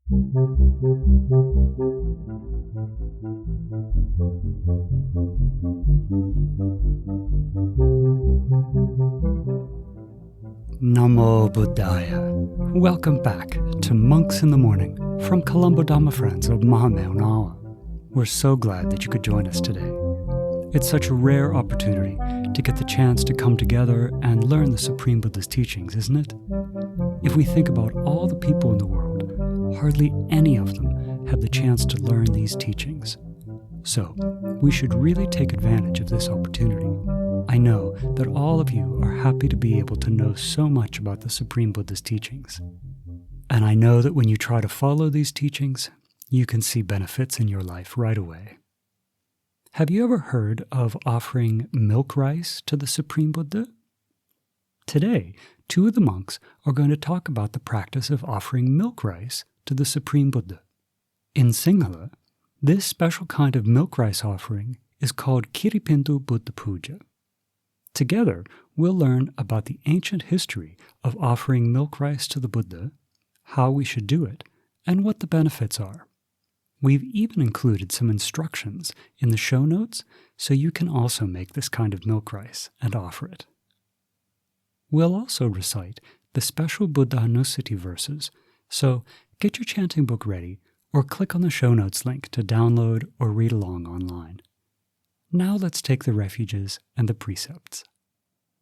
Namo Buddhaya. Welcome back to Monks in the Morning from Colombo Dhamma Friends of Mahameonawa. We're so glad that you could join us today. It's such a rare opportunity to get the chance to come together and learn the Supreme Buddha's teachings, isn't it? If we think about all the people in the world, hardly any of them have the chance to learn these teachings. So, we should really take advantage of this opportunity. I know that all of you are happy to be able to know so much about the Supreme Buddha's teachings. And I know that when you try to follow these teachings, you can see benefits in your life right away. Have you ever heard of offering milk rice to the Supreme Buddha? Today, two of the monks are going to talk about the practice of offering milk rice to the Supreme Buddha. In Sinhala, this special kind of milk rice offering is called kiripindu Buddha Puja. Together, we'll learn about the ancient history of offering milk rice to the Buddha, how we should do it, and what the benefits are. We've even included some instructions in the show notes so you can also make this kind of milk rice and offer it. We'll also recite the special Buddhanussati verses, so get your chanting book ready or click on the show notes link to download or read along online. Now let's take the refuges and the precepts.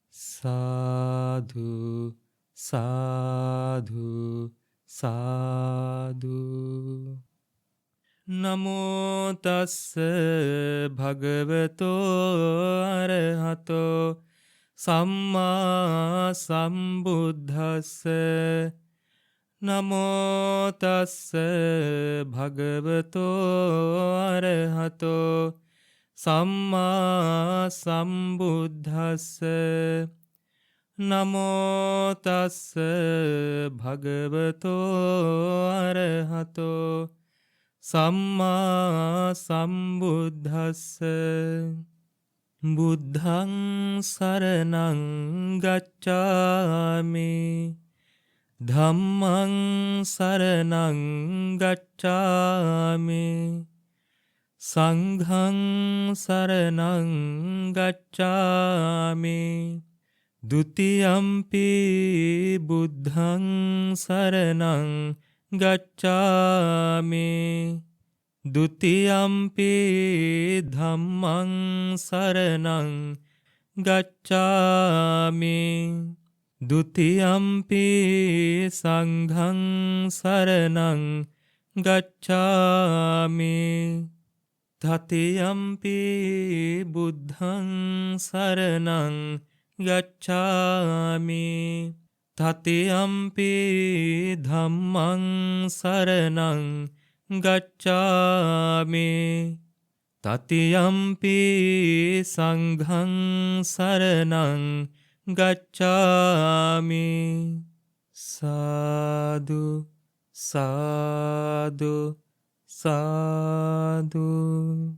Sadhu, sadhu, sadhu. Namo tassa bhagavato arahato samma sambuddhassa. Namo tassa bhagavato arahato Samma sambuddhassa. Namo tassa bhagavato arahato Samma sambuddhassa. Buddhaṃ saranang gacchāmi. Dhammaṃ saranang gacchāmi. Sanghang saranang gacchāmi. Dutiyampi buddhaṃ saranang gacchāmi. Dutiyampi dhammaṃ saranang gacchāmi. Dutiyampi sanghang saranang gacchāmi. Tatiyampi buddhaṃ saranang gacchāmi. Tatiyampi dhammaṃ saranang gacchāmi. Tatiyampi sanghang saranang gacchāmi. Sadhu, sadhu, sadhu.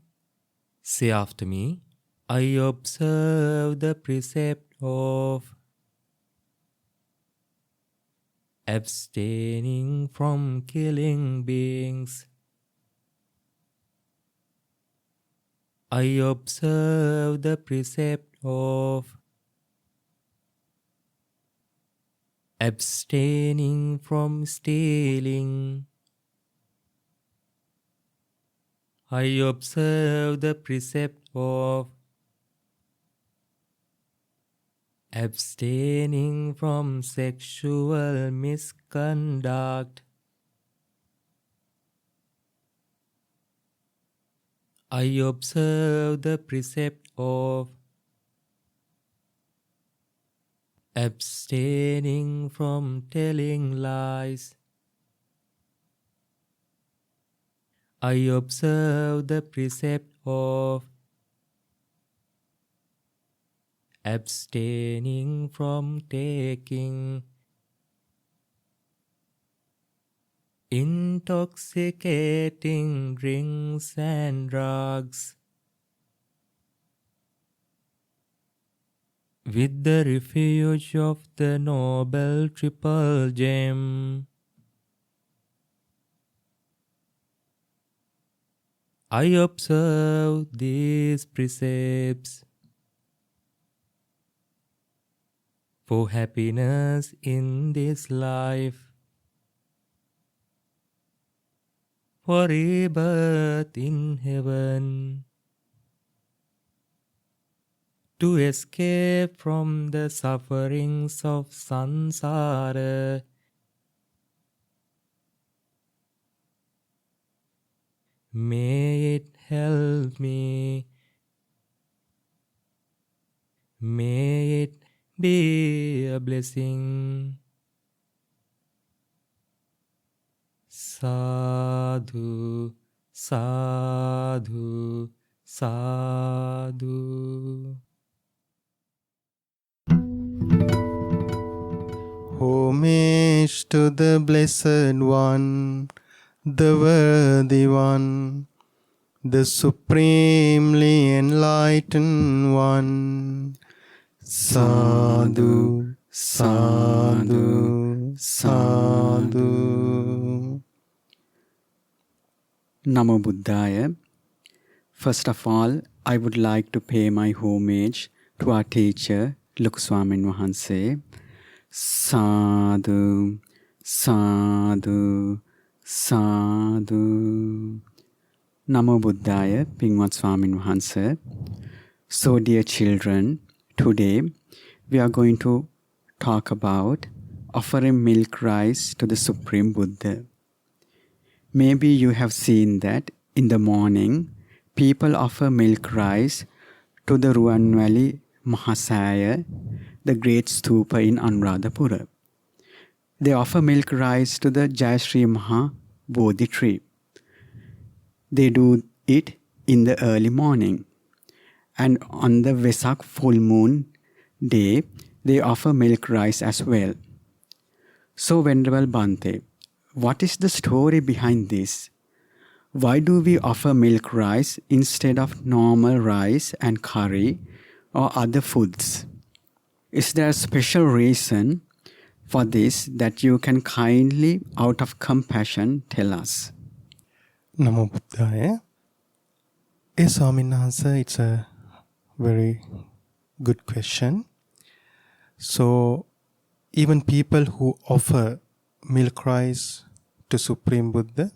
Say after me. I observe the precept of abstaining from killing beings. I observe the precept of abstaining from stealing. I observe the precept of abstaining from sexual misconduct. I observe the precept of abstaining from telling lies. I observe the precept of abstaining from taking intoxicating drinks and drugs with the refuge of the Noble Triple Gem. I observe these precepts for happiness in this life, for rebirth in heaven, to escape from the sufferings of samsara. May it help me. May it be a blessing. Sadhu, sadhu, sadhu. Homage to the Blessed One, the Worthy One, the Supremely Enlightened One. Sadhu, sadhu, sadhu. Namo Buddhaya. First of all, I would like to pay my homage to our teacher, Lukuswamin Wahanse. Sadhu, sadhu, sadhu. Namo Buddhaya, Pingwat Swamin Wahanse. So dear children, today we are going to talk about offering milk rice to the Supreme Buddha. Maybe you have seen that in the morning, people offer milk rice to the Ruwanwali Mahasaya, the great stupa in Anuradhapura. They offer milk rice to the Jayasri Maha Bodhi tree. They do it in the early morning. And on the Vesak full moon day, they offer milk rice as well. So Venerable Bhante, what is the story behind this? Why do we offer milk rice instead of normal rice and curry or other foods? Is there a special reason for this that you can kindly, out of compassion, tell us? Namo Buddhaya. Swamin Wahanse, it's a very good question. So, even people who offer milk rice to Supreme Buddha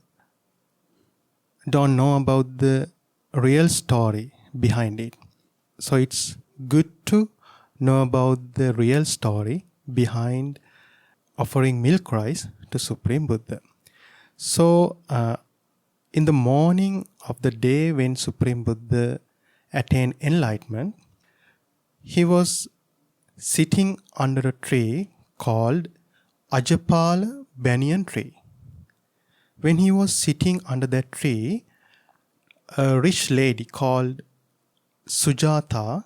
don't know about the real story behind it. So, it's good to know about the real story behind offering milk rice to Supreme Buddha. So, in the morning of the day when Supreme Buddha attained enlightenment, he was sitting under a tree called Ajapala banyan tree. When he was sitting under that tree, a rich lady called Sujata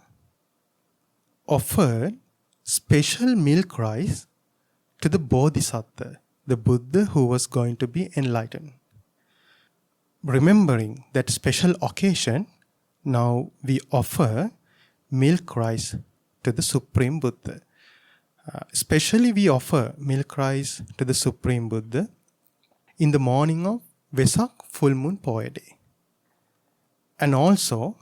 offered special milk rice to the Bodhisattva, the Buddha who was going to be enlightened. Remembering that special occasion, now we offer milk rice to the Supreme Buddha. Especially we offer milk rice to the Supreme Buddha in the morning of Vesak full moon Poya day. And also,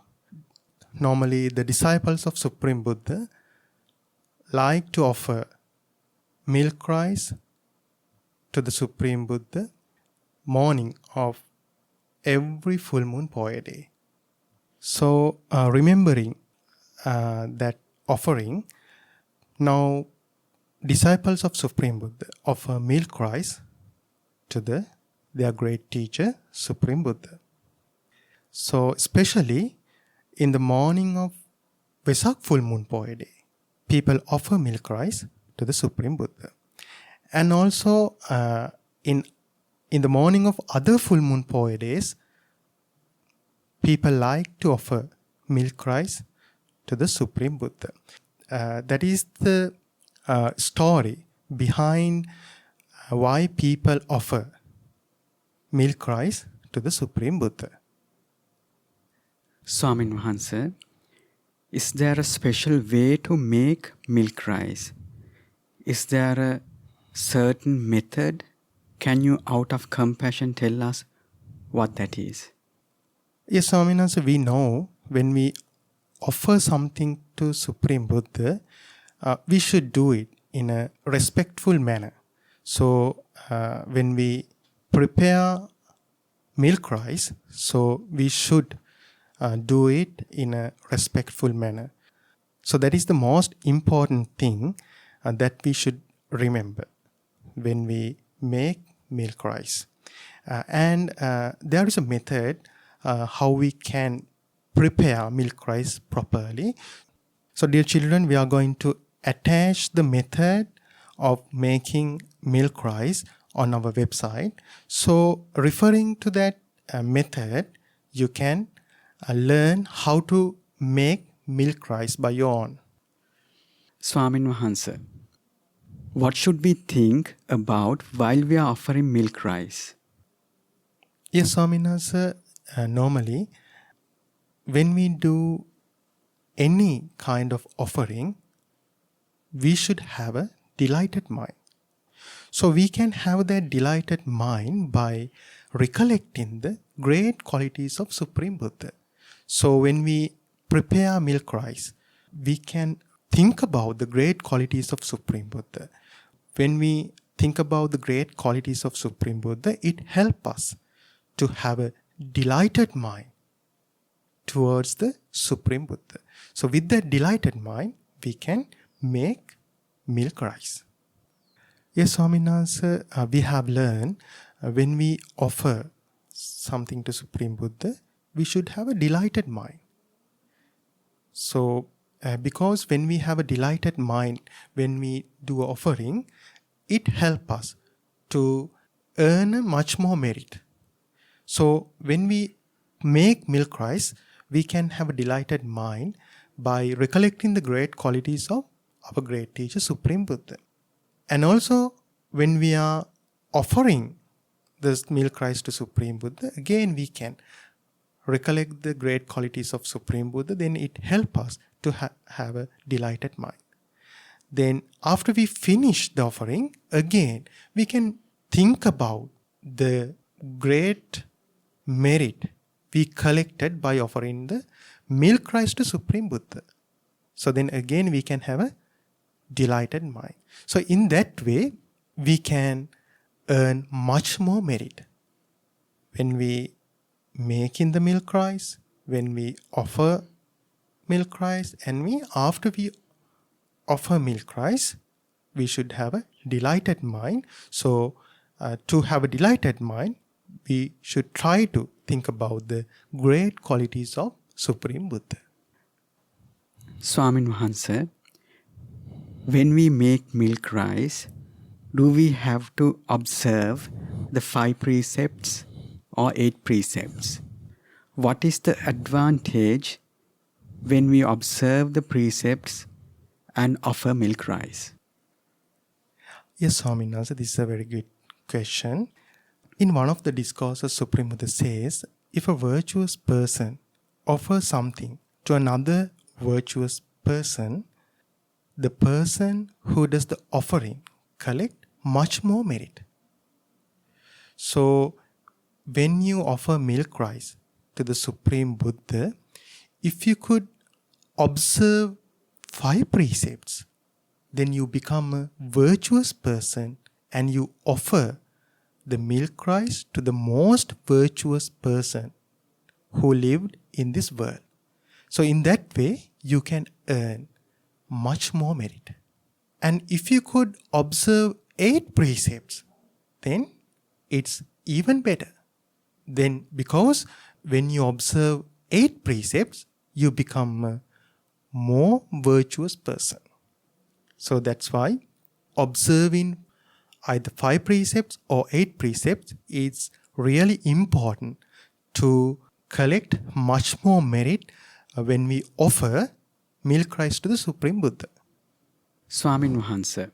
normally the disciples of Supreme Buddha like to offer milk rice to the Supreme Buddha morning of every full moon Poya day. So, remembering that offering, now disciples of Supreme Buddha offer milk rice to their great teacher, Supreme Buddha. So, especially in the morning of Vesak full moon Poya day, people offer milk rice to the Supreme Buddha. And also in the morning of other full moon Poya days, people like to offer milk rice to the Supreme Buddha. That is the story behind why people offer milk rice to the Supreme Buddha. Swamin Wahanse, is there a special way to make milk rice? Is there a certain method? Can you, out of compassion, tell us what that is? Yes, Swaminathan, we know when we offer something to Supreme Buddha, we should do it in a respectful manner. So when we prepare milk rice, so we should do it in a respectful manner. So that is the most important thing that we should remember when we make milk rice. And there is a method how we can prepare milk rice properly. So dear children, we are going to attach the method of making milk rice on our website. So referring to that method, you can learn how to make milk rice by your own. Swamin Wahansa, what should we think about while we are offering milk rice? Yes, Swaminathan, normally when we do any kind of offering, we should have a delighted mind. So we can have that delighted mind by recollecting the great qualities of Supreme Buddha. So when we prepare milk rice, we can think about the great qualities of Supreme Buddha. When we think about the great qualities of Supreme Buddha, it helps us to have a delighted mind towards the Supreme Buddha. So with that delighted mind, we can make milk rice. Yes, Swaminathan, we have learned when we offer something to Supreme Buddha, we should have a delighted mind. So because when we have a delighted mind, when we do an offering, it helps us to earn much more merit. So when we make milk rice, we can have a delighted mind by recollecting the great qualities of our great teacher, Supreme Buddha. And also, when we are offering this milk rice to Supreme Buddha, again we can recollect the great qualities of Supreme Buddha, then it helps us to have a delighted mind. Then after we finish the offering, again we can think about the great merit we collected by offering the milk rice to Supreme Buddha. So then again we can have a delighted mind. So in that way, we can earn much more merit. When we make in the milk rice, when we offer milk rice, and after we offer milk rice, we should have a delighted mind. So to have a delighted mind, we should try to think about the great qualities of Supreme Buddha. Swamin Wahansa, when we make milk rice, do we have to observe the 5 precepts or 8 precepts? What is the advantage when we observe the precepts and offer milk rice? Yes, Swaminathan, this is a very good question. In one of the discourses, Supreme Buddha says, if a virtuous person offers something to another virtuous person, the person who does the offering collect much more merit. So when you offer milk rice to the Supreme Buddha, if you could observe 5 precepts, then you become a virtuous person and you offer the milk rice to the most virtuous person who lived in this world. So in that way, you can earn much more merit. And if you could observe 8 precepts, then it's even better. Then because when you observe 8 precepts, you become a more virtuous person. So that's why observing either 5 precepts or 8 precepts is really important to collect much more merit when we offer milk rice to the Supreme Buddha. Swamin Wahansa,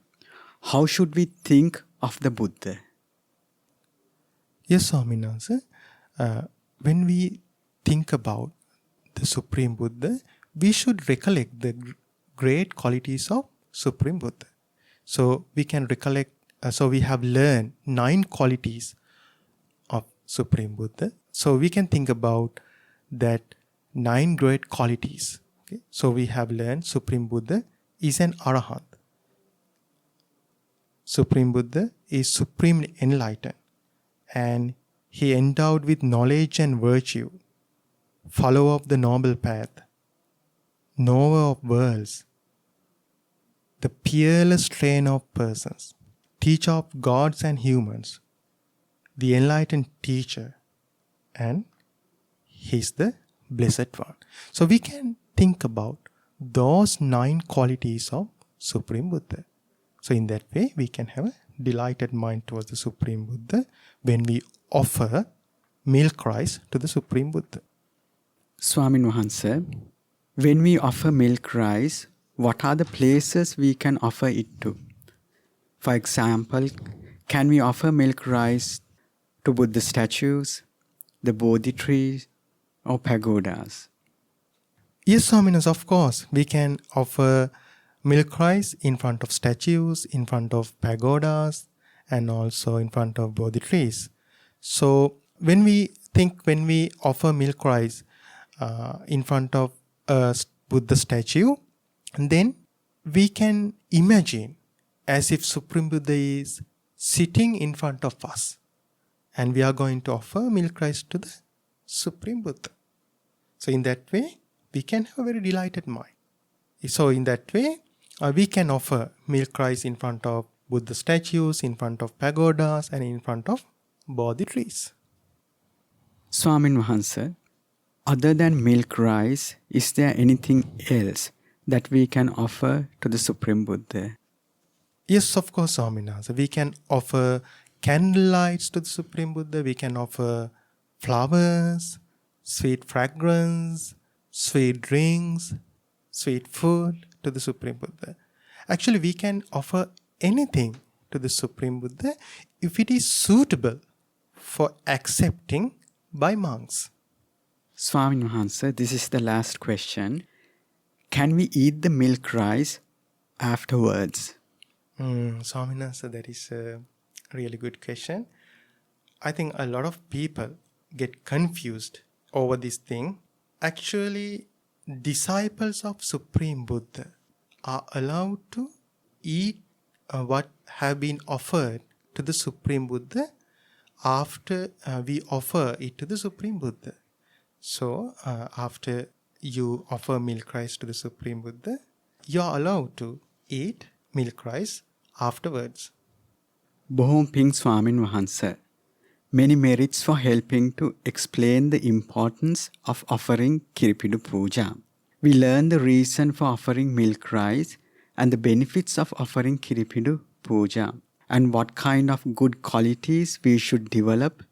how should we think of the Buddha? Yes, Swaminathan. When we think about the Supreme Buddha, we should recollect the great qualities of Supreme Buddha. So we can recollect, so we have learned 9 qualities of Supreme Buddha. So we can think about that 9 great qualities. Okay? So we have learned Supreme Buddha is an Arahant. Supreme Buddha is supremely enlightened, and he endowed with knowledge and virtue, follower of the noble path, knower of worlds, the peerless train of persons, teacher of gods and humans, the enlightened teacher, and he's the blessed one. So we can think about those 9 qualities of Supreme Buddha. So in that way, we can have a delighted mind towards the Supreme Buddha when we offer milk rice to the Supreme Buddha. Swamin Wahanse, when we offer milk rice, what are the places we can offer it to? For example, can we offer milk rice to Buddha statues, the Bodhi trees, or pagodas? Yes, Swaminas, of course. We can offer milk rice in front of statues, in front of pagodas, and also in front of Bodhi trees. So when we offer milk rice in front of a Buddha statue, then we can imagine as if Supreme Buddha is sitting in front of us, and we are going to offer milk rice to the Supreme Buddha. So in that way, we can have a very delighted mind. So in that way, we can offer milk rice in front of Buddha statues, in front of pagodas, and in front of Bodhi trees. Swamin Wahanse, other than milk rice, is there anything else that we can offer to the Supreme Buddha? Yes, of course, Swaminatha. We can offer candlelights to the Supreme Buddha. We can offer flowers, sweet fragrance, sweet drinks, sweet food to the Supreme Buddha. Actually, we can offer anything to the Supreme Buddha if it is suitable for accepting by monks. Swamin Wahanse, this is the last question. Can we eat the milk rice afterwards? Swaminatha, that is a really good question. I think a lot of people get confused over this thing. Actually, disciples of Supreme Buddha are allowed to eat what have been offered to the Supreme Buddha after we offer it to the Supreme Buddha. So, after you offer milk rice to the Supreme Buddha, you are allowed to eat milk rice afterwards. Bohom Ping Swamin Wahanse. Many merits for helping to explain the importance of offering kiripindu puja. We learn the reason for offering milk rice and the benefits of offering kiripindu puja, and what kind of good qualities we should develop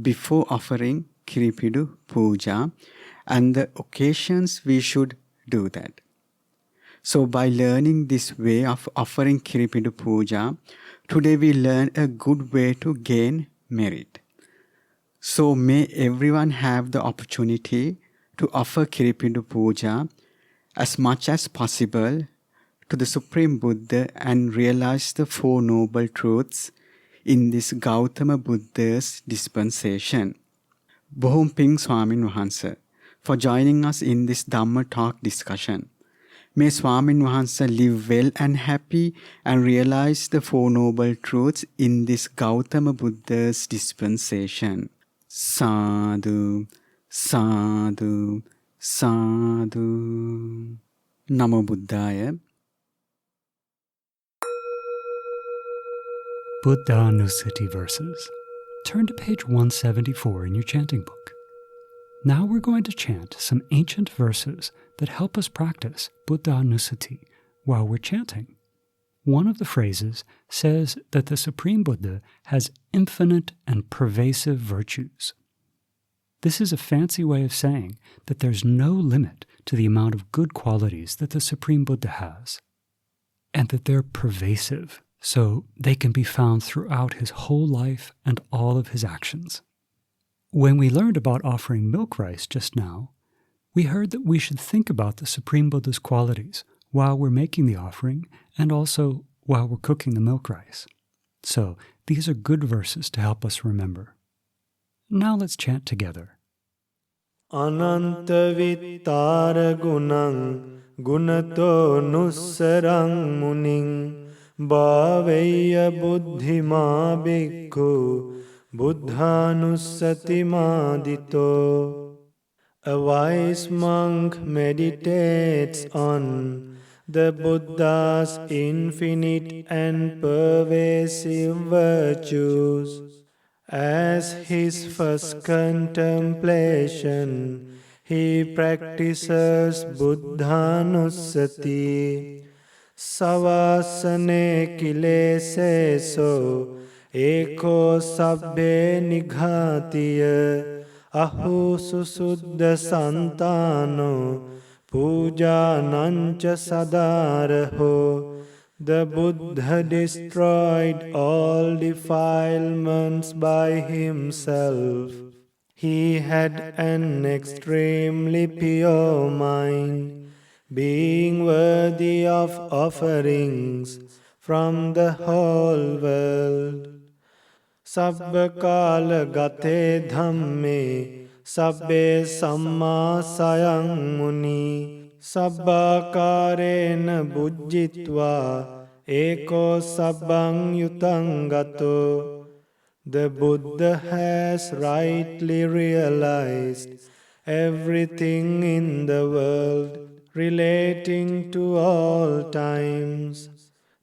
before offering kiripindu puja, and the occasions we should do that. So by learning this way of offering kiripindu puja, today we learn a good way to gain merit. So may everyone have the opportunity to offer kiripindu puja as much as possible to the Supreme Buddha and realize the 4 noble truths in this Gautama Buddha's dispensation. Bohom Ping Swamin Wahanse for joining us in this Dhamma talk discussion. May Swamin Wahanse live well and happy and realize the 4 noble truths in this Gautama Buddha's dispensation. Sadhu, sadhu, sadhu. Namo Buddhaya. Buddhanussati verses. Turn to page 174 in your chanting book. Now we're going to chant some ancient verses that help us practice Buddhanussati while we're chanting. One of the phrases says that the Supreme Buddha has infinite and pervasive virtues. This is a fancy way of saying that there's no limit to the amount of good qualities that the Supreme Buddha has, and that they're pervasive, so they can be found throughout his whole life and all of his actions. When we learned about offering milk rice just now, we heard that we should think about the Supreme Buddha's qualities while we're making the offering and also while we're cooking the milk rice. So these are good verses to help us remember. Now let's chant together. අනන්තවිත්තාර ගුණං ගුණතෝ නුස්සරං මුනිං භාවෙය්‍ය Buddhima බික්ඛු බුද්ධානුස්සති මාදිතෝ. A wise monk meditates on the Buddha's infinite and pervasive virtues. As his first contemplation, he practices Buddhanussati. Savasane kileseso eko sabbe nighatiya ahu susuddha santano puja nancha sadaraho. The Buddha destroyed all defilements by himself. He had an extremely pure mind, being worthy of offerings from the whole world. Sabbakala gate dhamme sabbe samma sayang muni Sabbakarena bujjitva eko sabbang yutangato. The Buddha has rightly realized everything in the world relating to all times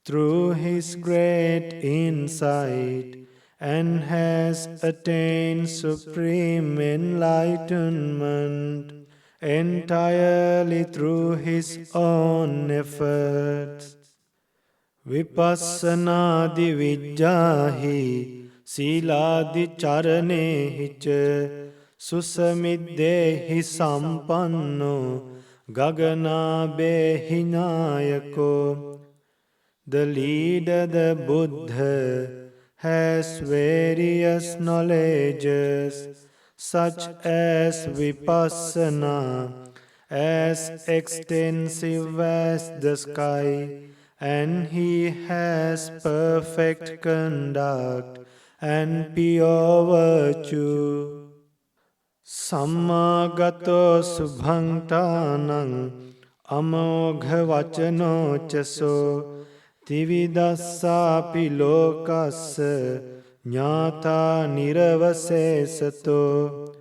through his great insight and has attained supreme enlightenment entirely through his own efforts. Vipassanaadi vijjahi siladi charanehi cha susamiddehi sampanno gaganabehi nayako. The leader, the Buddha, has various knowledges such as vipassana, as extensive as the sky, and he has perfect conduct and pure virtue. Sammagato subhangtanang amogha vachano chaso tividassapi lokassa Jnata niravasesato.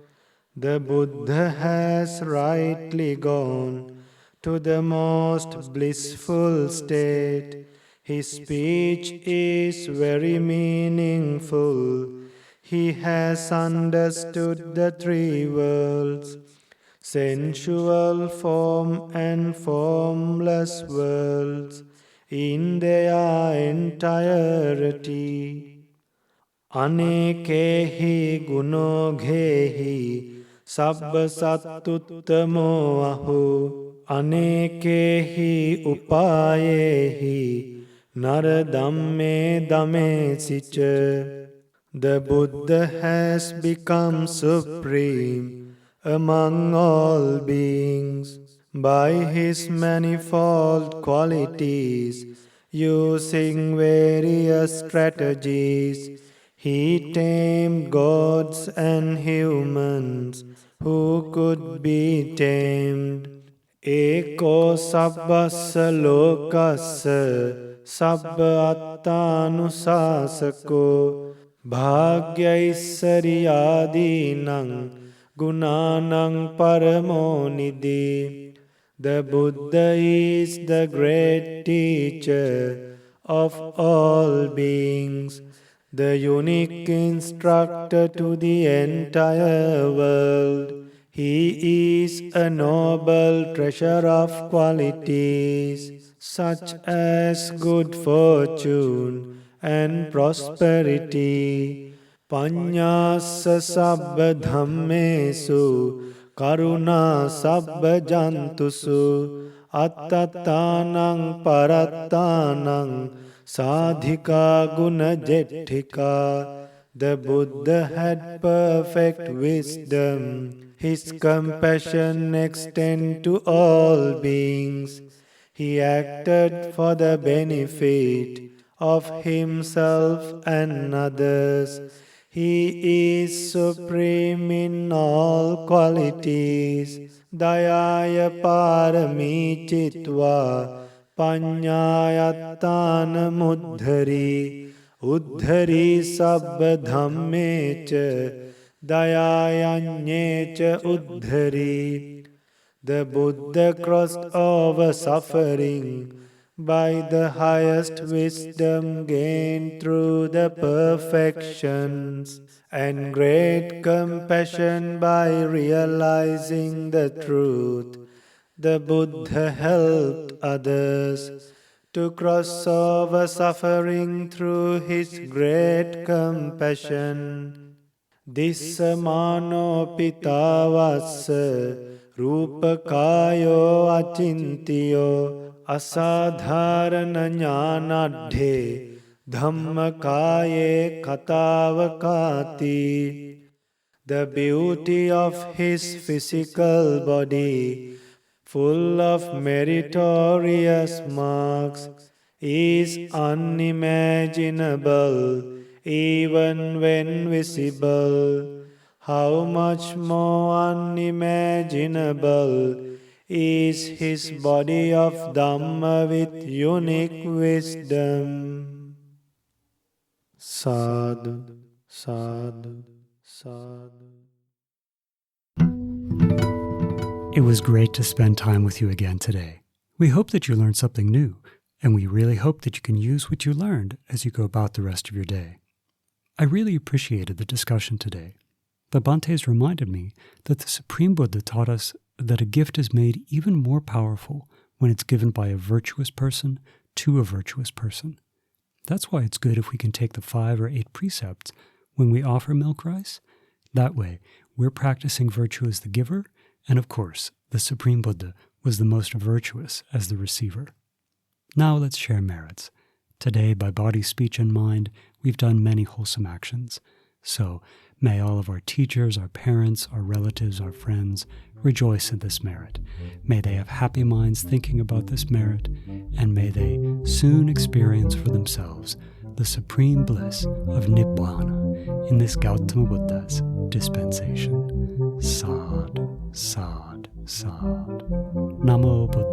The Buddha has rightly gone to the most blissful state. His speech is very meaningful. He has understood the three worlds, sensual, form and formless worlds, in their entirety. Anekehi gunoghehi sabba sattuttamo aho anekehi upayehi naradhamme damesicha. The Buddha has become supreme among all beings by his manifold qualities, using various strategies. He tamed gods and humans who could be tamed. Eko sabbassa lokassa sabba attanusasako bhagyaissariyadinang gunanang paramonidhi. The Buddha is the great teacher of all beings, the unique instructor to the entire world. He is a noble treasure of qualities such as good fortune and prosperity. Panyasa sabba dhammesu karuna sabba jantusu attattanang parattanang sadhika guna jetthika. The Buddha had perfect wisdom. His compassion extended to all beings. He acted for the benefit of himself and others. He is supreme in all qualities. Dayaya parami chitva panyayatana muddhari uddhari sabba dhammecha dayayanyecha uddhari. The Buddha crossed over suffering by the highest wisdom gained through the perfections, and great compassion by realizing the truth. The Buddha helped others to cross over suffering through his great compassion. Dissamano pitavassa rupakayo achintiyo asadharana jnanadhe dhammakaye katavakati. The beauty of his physical body, full of meritorious marks, is unimaginable even when visible. How much more unimaginable is his body of Dhamma with unique wisdom. Sadhu, sadhu, sadhu. It was great to spend time with you again today. We hope that you learned something new, and we really hope that you can use what you learned as you go about the rest of your day. I really appreciated the discussion today. The Bhantes reminded me that the Supreme Buddha taught us that a gift is made even more powerful when it's given by a virtuous person to a virtuous person. That's why it's good if we can take the 5 or 8 precepts when we offer milk rice. That way, we're practicing virtue as the giver, and of course, the Supreme Buddha was the most virtuous as the receiver. Now let's share merits. Today, by body, speech, and mind, we've done many wholesome actions. So, may all of our teachers, our parents, our relatives, our friends rejoice in this merit. May they have happy minds thinking about this merit, and may they soon experience for themselves the supreme bliss of Nibbana in this Gautama Buddha's dispensation. Sad, sad, sad. Namo Buddhaya.